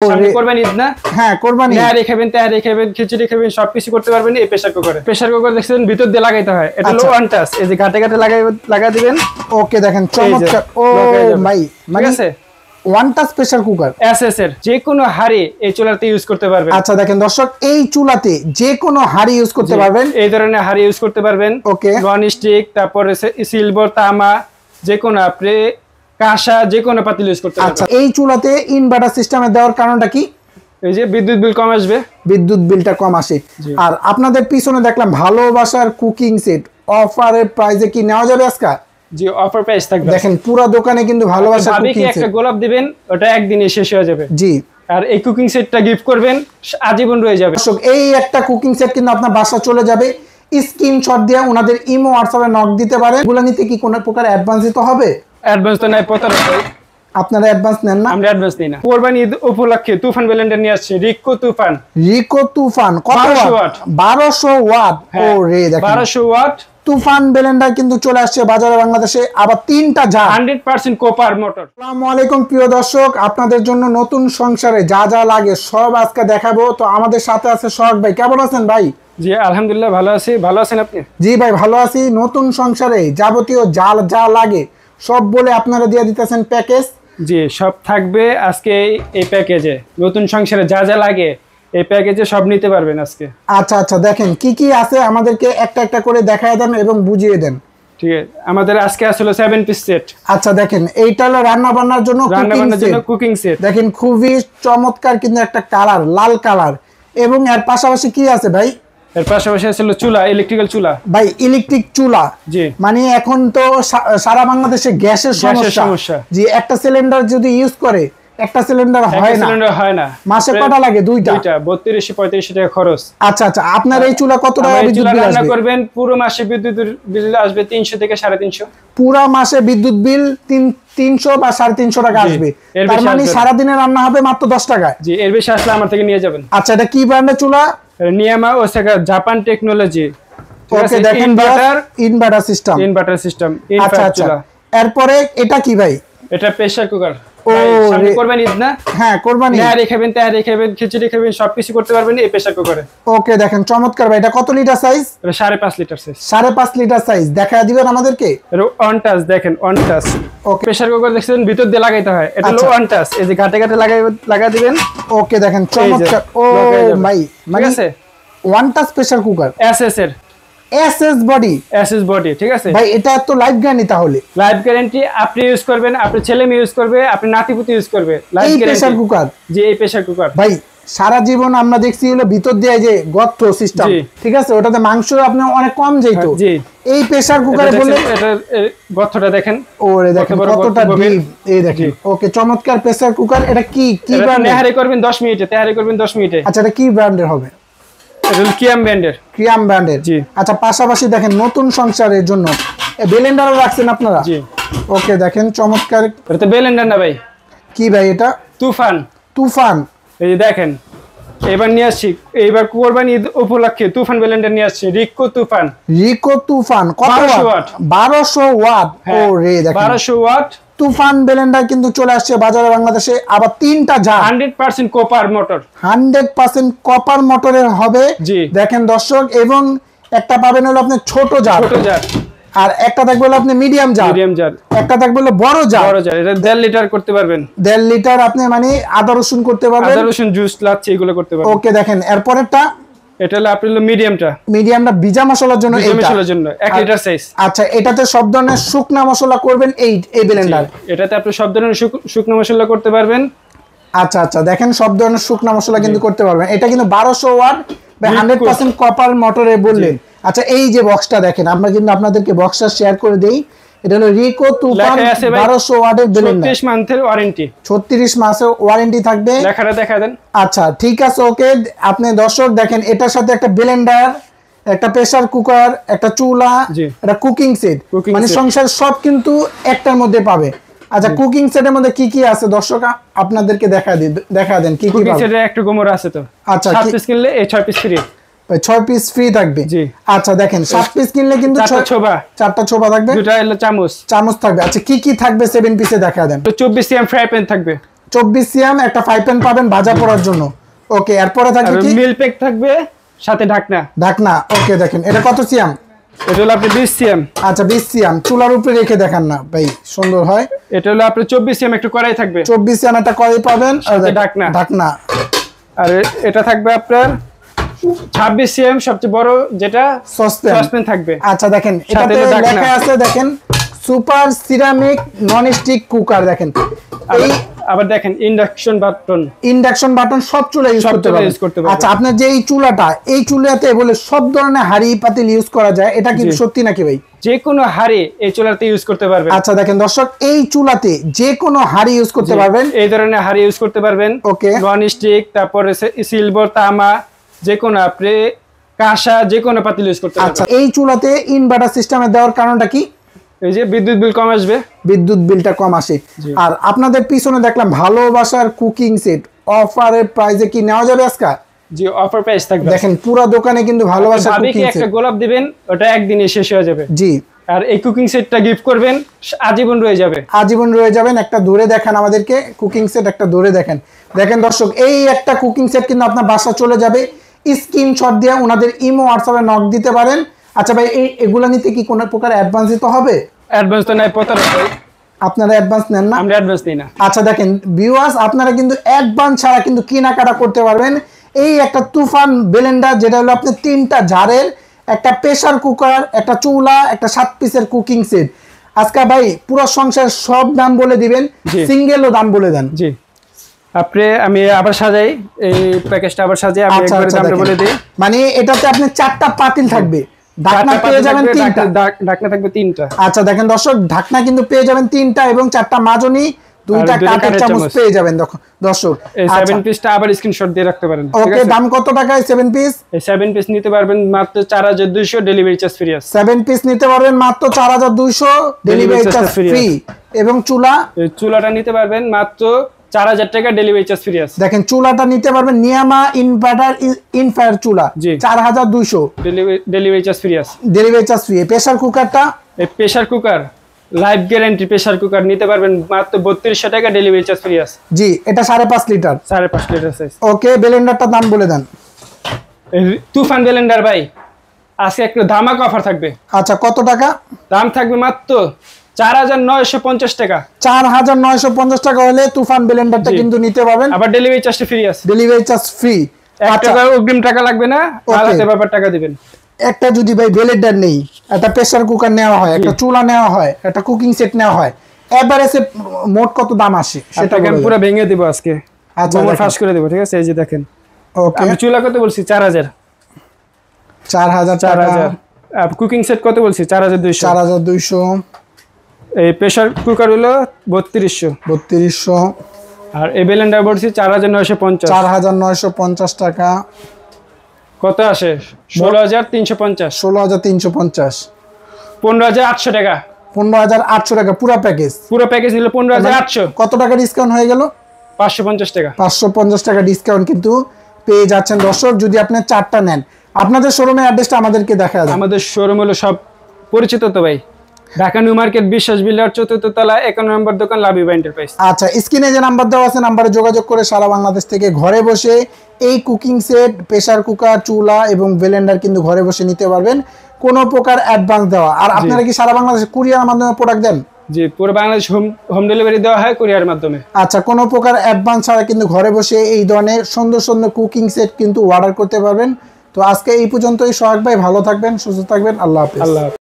সামনে কোরবানি ঈদ না? হ্যাঁ কোরবানি। নেহারি খাবেন, তেহারি খাবেন, খিচুড়ি খাবেন, সবকিছু করতে পারবেন এই প্রেসার কুকারে। প্রেসার কুকার দেখছেন ভিতর দিয়ে লাগাইতে হয়, এটা হলো ওয়ান টাচ। এই যে ঘাটে ঘাটে লাগা দিবেন। ওকে দেখেন চমৎকার। ও ভাই ঠিক আছে, one touch pressure cooker SS এর যে কোনো হাড়ি এই চুলাতে ইউজ করতে পারবেন। আচ্ছা দেখেন দর্শক, এই চুলাতে যে কোনো হাড়ি ইউজ করতে পারবেন, এই ধরনের হাড়ি ইউজ করতে পারবেন। ওকে, নন স্টিক, তারপরে সিলভার, তামা, যে কোনো আপনি কাঁসা, যে কোনো পাতিল ইউজ করতে পারবেন। আচ্ছা এই চুলাতে ইনভার্টার সিস্টেমে দেওয়ার কারণটা কি? এই যে বিদ্যুৎ বিল কম আসবে, বিদ্যুৎ বিলটা কম আসে। আর আপনাদের পিছনে দেখলাম ভালোবাসার কুকিং সেট, অফারের প্রাইসে কি নেওয়া যাবে আজকে? জি অফার প্রাইস থাকবে। দেখেন পুরো দোকানে কিন্তু ভালোবাসার কুকিং সেট, একটা গোলাপ দিবেন, ওটা একদিনে শেষ হয়ে যাবে। জি, আর এই কুকিং সেটটা গিফট করবেন, আজীবন রয়ে যাবে। দর্শক এই একটা কুকিং সেট কিন্তু আপনার বাসা চলে যাবে। স্ক্রিনশট দিয়ে ওনাদের ইমো হোয়াটসঅ্যাপে নক দিতে পারেন। এগুলো নিতে কি কোনো প্রকার অ্যাডভান্স দিতে হবে? অ্যাডভান্স তো নাই, আপনারা অ্যাডভান্স নেন না? আমরা অ্যাডভান্স নেই না। কোরবানি ঈদ উপলক্ষে তুফান ব্লেন্ডার নিয়ে আসছে, রিকো তুফান। রিকো তুফান কত ওয়াট? 1200 ওয়াট। ও রে দেখেন 1200 ওয়াট তুফান ব্লেন্ডার কিন্তু চলে আসছে বাজারে বাংলাদেশে, আবার 3টা জার, 100% কপার মোটর। আসসালামু আলাইকুম প্রিয় দর্শক, আপনাদের জন্য নতুন সংসারে যা যা লাগে সব আজকে দেখাবো। তো আমাদের সাথে আছে সোহাগ ভাই। কেমন আছেন ভাই? জি আলহামদুলিল্লাহ ভালো আছি, ভালো আছেন আপনি? জি ভাই ভালো আছি। নতুন সংসারে যাবতীয় যা যা লাগে সব বলে আপনারা দিয়ে দিতেছেন প্যাকেজ। জি সব থাকবে আজকে এই প্যাকেজে। নতুন সংসারে যা যা লাগে এই প্যাকেজে সব নিতে পারবেন আজকে। আচ্ছা আচ্ছা দেখেন কি কি আছে আমাদেরকে একটা একটা করে দেখায় দেন এবং বুঝিয়ে দেন। ঠিক আছে, আমাদের আজকে আসলে 7 পিস সেট। আচ্ছা দেখেন এইটা হলো রান্না বান্নার জন্য কুকিং সেট। দেখেন খুবই চমৎকার কিন্তু একটা কালার, লাল কালার। এবং এর পাশাপাশি কি আছে ভাই? এর পাশাপাশি আসলে চুলা, ইলেকট্রিক্যাল চুলা। ভাই ইলেকট্রিক চুলা, জি মানে এখন তো সারা বাংলাদেশে গ্যাসের সমস্যা। জি একটা সিলিন্ডার যদি ইউজ করে, একটা সিলিন্ডার হয় না, মাসে কটা লাগে? দুইটা 32-35 টাকা খরচ। আচ্ছা আচ্ছা আপনার এই চুলা কত টাকা বিদ্যুৎ বিল রান্না আসবে? করবেন পুরো মাসে বিদ্যুৎ বিল আসবে 300 থেকে 350। পুরো মাসে বিদ্যুৎ বিল 300 বা 350 টাকা আসবে। তার মানে সারা দিনে রান্না হবে মাত্র 10 টাকা। জি এর বেশি আসলে আমার থেকে নিয়ে যাবেন। আচ্ছা এটা কি ব্র্যান্ডের চুলা? নিয়ামা ওসাকা, জাপান টেকনোলজি। ওকে দেখেন ইনভার্টার সিস্টেম। আচ্ছা আচ্ছা এরপরে এটা কি ভাই? এটা প্রেসার কুকার। ও সামনে কোরবানি ঈদ না? হ্যাঁ কোরবানি। নেহারি খাবেন, তেহারি খাবেন, খিচুড়ি খাবেন, সবকিছু করতে পারবেন এই প্রেসার কুকারে। ওকে দেখেন চমৎকার ভাই। এটা কত লিটার সাইজ? এটা 5.5 লিটার সাইজ। 5.5 লিটার সাইজ দেখায় দিবেন আমাদেরকে। এটা ওয়ান টাচ, দেখেন ওয়ান টাচ। ওকে প্রেসার কুকার দেখছেন ভিতর দিয়ে লাগাইতে হয়, এটা হলো ওয়ান টাচ। এই যে ঘাটে ঘাটে লাগা দিবেন। ওকে দেখেন চমৎকার। ও ভাই ঠিক আছে, one touch pressure cooker, SS এর এসএস বডি। ঠিক আছে ভাই এটা তো লাইফ গ্যারান্টি? তাহলে লাইফ গ্যারান্টি, আপনি ইউজ করবেন, আপনার ছেলে মেয়ে ইউজ করবে, আপনি নাতিপুতি ইউজ করবে। Life pressure cooker. জি এই প্রেসার কুকার ভাই সারা জীবন আমরা দেখছি হলো ভিতর দিয়ে যে গর্ত সিস্টেম, ঠিক আছে, ওটাতে মাংস আপনি অনেক কম যেত। জি এই প্রেসার কুকারে বললে এটা গর্তটা দেখেন, ওরে দেখেন কতটা ডিপ। এই দেখেন ওকে চমৎকার প্রেসার কুকার। এটা কি ব্র্যান্ড? নেহারি করবেন 10 মিনিটে, তেহারি করবেন 10 মিনিটে। আচ্ছা এটা কি ব্র্যান্ডের হবে? কিয়াম ব্র্যান্ডের। জি আচ্ছা পাশাপাশি দেখেন নতুন সংসারের জন্য ব্লেন্ডারও রাখছেন আপনারা? জি ওকে দেখেন চমৎকার। এটা তো ব্লেন্ডার না ভাই, কি ভাই এটা? তুফান। এই যে দেখেন এবার নিয়ে আসছি, এইবার কোরবানি ঈদ উপলক্ষে তুফান ব্লেন্ডার নিয়ে আসছে, রিকো তুফান কত ওয়াট? 1200 ওয়াট। ও রে দেখেন 1200 ওয়াট তুফান ব্লেন্ডার কিন্তু চলে আসছে বাজারে বাংলাদেশে, আবার 3টা জার, 100% কপার মোটর। 100% কপার মোটরের হবে। দেখেন দর্শক, এবং একটা পাবেন হলো আপনি ছোট জার, আর একটা থাকবে হলো আপনি মিডিয়াম জার, একটা থাকবে হলো বড় জার। এটা 1.5 লিটার করতে পারবেন। 1.5 লিটার আপনি মানে আদা রসুন করতে পারবেন, আদা রসুন জুস লাচ্ছি এগুলো করতে পারবেন। ওকে দেখেন এরপরেরটা, এটা হলো আপনার মিডিয়ামটা ভিজা মশলার জন্য, 1 লিটার সাইজ। আচ্ছা এটাতে সব ধরনের শুকনা মশলা করবেন এই ব্লেন্ডার? এটাতে আপনি সব ধরনের শুকনো মশলা করতে পারবেন। আচ্ছা আচ্ছা দেখেন সব ধরনের শুকনা মশলা কিন্তু করতে পারবেন। এটা কিন্তু 1200 ওয়াট বা 100% কপার মোটরে বললেন। আচ্ছা এই যে বক্সটা দেখেন, আমরা কিন্তু আপনাদেরকে বক্সটা শেয়ার করে দেই। এটা হলো রিকো তুফান 1200 ওয়াটের ব্লেন্ডার, 36 মাসের ওয়ারেন্টি। 36 মাসের ওয়ারেন্টি থাকবে। লেখাটা দেখা দেন। আচ্ছা ঠিক আছে ওকে। আপনি দর্শক দেখেন এটার সাথে একটা ব্লেন্ডার, একটা প্রেসার কুকার, একটা চুলা, একটা কুকিং সেট, মানে সংসার সব কিন্তু একটার মধ্যে পাবে। আচ্ছা কুকিং সেটের মধ্যে কি কি আছে দর্শক আপনাদেরকে দেখা দেন কি কি কুকিং সেটে একটা গোমরা আছে তো। আচ্ছা 7 পিস কিনলে এই 6 পিস ফ্রি। 6 পিস ফ্রি থাকবে। জি আচ্ছা দেখেন 7 পিস কিনলে কিন্তু 4টা ছোবা থাকবে, 2টা হলো চামচ থাকবে। আচ্ছা কি কি থাকবে 7 পিসে দেখা দেন? 24 সিএম ফ্রাই প্যান থাকবে। 24 সিএম একটা ফ্রাই প্যান পাবেন ভাজা করার জন্য। ওকে, এরপরে থাকবে কি মিল প্যাক থাকবে সাথে ঢাকনা। ঢাকনা ওকে, দেখেন এটা কত সিএম? এটা হলো আপনি 20 সিএম। আচ্ছা 20 সিএম, চুলার উপরে রেখে দেখান না ভাই, সুন্দর হয়। এটা হলো আপনি 24 সিএম, একটু কড়াই থাকবে। 24 সিএম একটা কড়াই পাবেন আর ঢাকনা। ঢাকনা। আর এটা থাকবে আপনার 26 সিএম, সবচেয়ে বড় যেটা সসপ্যান থাকবে। আচ্ছা দেখেন এটাতে লেখা আছে, দেখেন super ceramic non stick cooker. দেখেন এই আবার দেখেন ইন্ডাকশন বাটন সব চুলা ইউজ করতে পারবেন। আচ্ছা আপনার যে এই চুলাটা, এই চুলাতে বলে সব ধরনের হাড়ি পাতিল ইউজ করা যায়, এটা কি সত্যি নাকি ভাই? যে কোনো হাড়ি এই চুলাতে ইউজ করতে পারবেন। আচ্ছা দেখেন দর্শক, এই চুলাতে যে কোনো হাড়ি ইউজ করতে পারবেন, এই ধরনের হাড়ি ইউজ করতে পারবেন। ওকে, নন স্টিক, তারপরে সিলভার, তামা, যে কোনো আপনি কাঁসা, যে কোনো পাতিল ইউজ করতে পারবেন। আচ্ছা এই চুলাতে ইনভার্টার সিস্টেমে দেওয়ার কারণটা কি? এই যে বিদ্যুৎ বিল কম আসবে, বিদ্যুৎ বিলটা কম আসে। আর আপনাদের পিছনে দেখলাম ভালোবাসার কুকিং সেট, অফারের প্রাইসে কি নেওয়া যাবে আজকে? জি, অফার প্রাইস থাকবে। দেখেন পুরো দোকানে কিন্তু ভালোবাসার কুকিং সেট, একটা গোলাপ দিবেন, ওটা একদিনে শেষ হয়ে যাবে। জি, আর এই কুকিং সেটটা গিফট করবেন, আজীবন রয়ে যাবে। আজীবন রয়ে যাবেন। একটা ধরে দেখান আমাদেরকে কুকিং সেট, একটা ধরে দেখেন। দেখেন দর্শক, এই একটা কুকিং সেট কিন্তু আপনার বাসা চলে যাবে। স্ক্রিনশট দিয়ে ওনাদের ইমো হোয়াটসঅ্যাপে নক দিতে পারেন। আচ্ছা ভাই, এগুলা নিতে কি কোনো প্রকার অ্যাডভান্স দিতে হবে? অ্যাডভান্স তো নাই, আপনারা অ্যাডভান্স নেন না? আমরা অ্যাডভান্স নেই না। আচ্ছা দেখেন ভিউয়ার্স, আপনারা কিন্তু অ্যাডভান্স ছাড়া কিন্তু কেনাকাটা করতে পারবেন এই একটা তুফান ব্লেন্ডার, যেটা হলো আপনি 3টা জারের, একটা প্রেসার কুকার, একটা চুলা, একটা 7 পিসের কুকিং সেট। আজকে ভাই পুরো সংসার সব দাম বলে দিবেন, সিঙ্গেলও দাম বলে দেন। জি, আমি আবার সাজাই এই প্যাকেজটা, আবার সাজাই আমি একবারে দামটা বলে দেই। মানে এটাতে আপনি 4টা পাতিল থাকবে, ঢাকনা পেয়ে যাবেন 3টা, ঢাকনা থাকবে 3টা। আচ্ছা দেখেন দর্শক, ঢাকনা কিন্তু পেয়ে যাবেন 3টা এবং 4টা মাজনি, 2টা কাঠের চামচ পেয়ে যাবেন দর্শক। এই 7 পিসটা আবার স্ক্রিনশট দিয়ে রাখতে পারেন। ওকে, দাম কত টাকায় 7 পিস? এই 7 পিস নিতে পারবেন মাত্র 4200, ডেলিভারি চার্জ ফ্রি আছে। 7 পিস নিতে পারবেন মাত্র 4200, ডেলিভারি চার্জ ফ্রি। এবং চুলাটা নিতে পারবেন মাত্র 4000 টাকা, ডেলিভারি চার্জ ফ্রি আছে। দেখেন চুলাটা নিতে পারবেন নিয়ামা ইনভার্টার ইনফায়ার চুলা, 4200, ডেলিভারি চার্জ ফ্রি আছে। Delivery charge free. প্রেসার কুকারটা, এই pressure cooker life guarantee pressure cooker নিতে পারবেন মাত্র 3200 টাকা, ডেলিভারি চার্জ ফ্রি আছে। জি, এটা 5.5 লিটার, 5.5 লিটার সাইজ। ওকে, ব্লেন্ডারটার দাম বলে দেন। তুফান ব্লেন্ডার ভাই আজকে একটা ধামাকা অফার থাকবে। আচ্ছা কত টাকা? দাম থাকবে মাত্র 4950 টাকা। 4950 টাকা হলে তুফান ব্লেন্ডারটা কিন্তু নিতে পারবেন। আবার ডেলিভারি চার্জ ফ্রি আছে। ডেলিভারি চার্জ ফ্রি, 1 টাকা অগ্রিম টাকা লাগবে না, আলাদা ব্যাপার টাকা দিবেন। একটা যদি ভাই ব্লেন্ডার নেই, একটা প্রেসার কুকার নেওয়া হয়, একটা চুলা নেওয়া হয়, একটা কুকিং সেট নেওয়া হয়, এভারেজে মোট কত দাম আসে সেটা আমি পুরো ভেঙে দেব আজকে। আচ্ছা আমরা ফাঁস করে দেব, ঠিক আছে? এই যে দেখেন, ওকে, আমি চুলা কত বলছি? 4000 টাকা। আর কুকিং সেট কত বলছি? 4200। এই প্রেসার কুকার হলো 3200। আর এই ব্লেন্ডার বলছি 4950। 4950 টাকা। কত আসে? 16350। 16350। 15800 টাকা। 15800 টাকা পুরো প্যাকেজ নিলে 15800। কত টাকা ডিসকাউন্ট হয়ে গেল? 550 টাকা। 550 টাকা ডিসকাউন্ট কিন্তু পেয়ে যাচ্ছেন দর্শক, যদি আপনি 4টা নেন। আপনাদের শোরুমের অ্যাড্রেসটা আমাদেরকে দেখা যাবে। আমাদের শোরুম হলো সব পরিচিত তো ভাই, ঢাকা নিউ মার্কেট, বিশ্বাস বিল্ডার, 4র্থ তলা, 51 নম্বর দোকান, লাবিবা এন্টারপ্রাইজ। আচ্ছা, স্ক্রিনে যে নাম্বার দেওয়া আছে, নাম্বারে যোগাযোগ করে সারা বাংলাদেশ থেকে ঘরে বসে এই কুকিং সেট, প্রেসার কুকার, চুলা এবং ব্লেন্ডার কিন্তু ঘরে বসে নিতে পারবেন, কোনো প্রকার অ্যাডভান্স দেওয়া। আর আপনারা কি সারা বাংলাদেশে কুরিয়ার মাধ্যমে প্রোডাক্ট দেন? জি, পুরো বাংলাদেশ হোম ডেলিভারি দেওয়া হয় কুরিয়ার মাধ্যমে। আচ্ছা, কোনো প্রকার অ্যাডভান্স ছাড়া কিন্তু ঘরে বসে এই ধরনের সুন্দর সুন্দর কুকিং সেট কিন্তু অর্ডার করতে পারবেন। তো আজকে এই পর্যন্তই। সোহাগ ভাই ভালো থাকবেন, সুস্থ থাকবেন, আল্লাহ হাফেজ।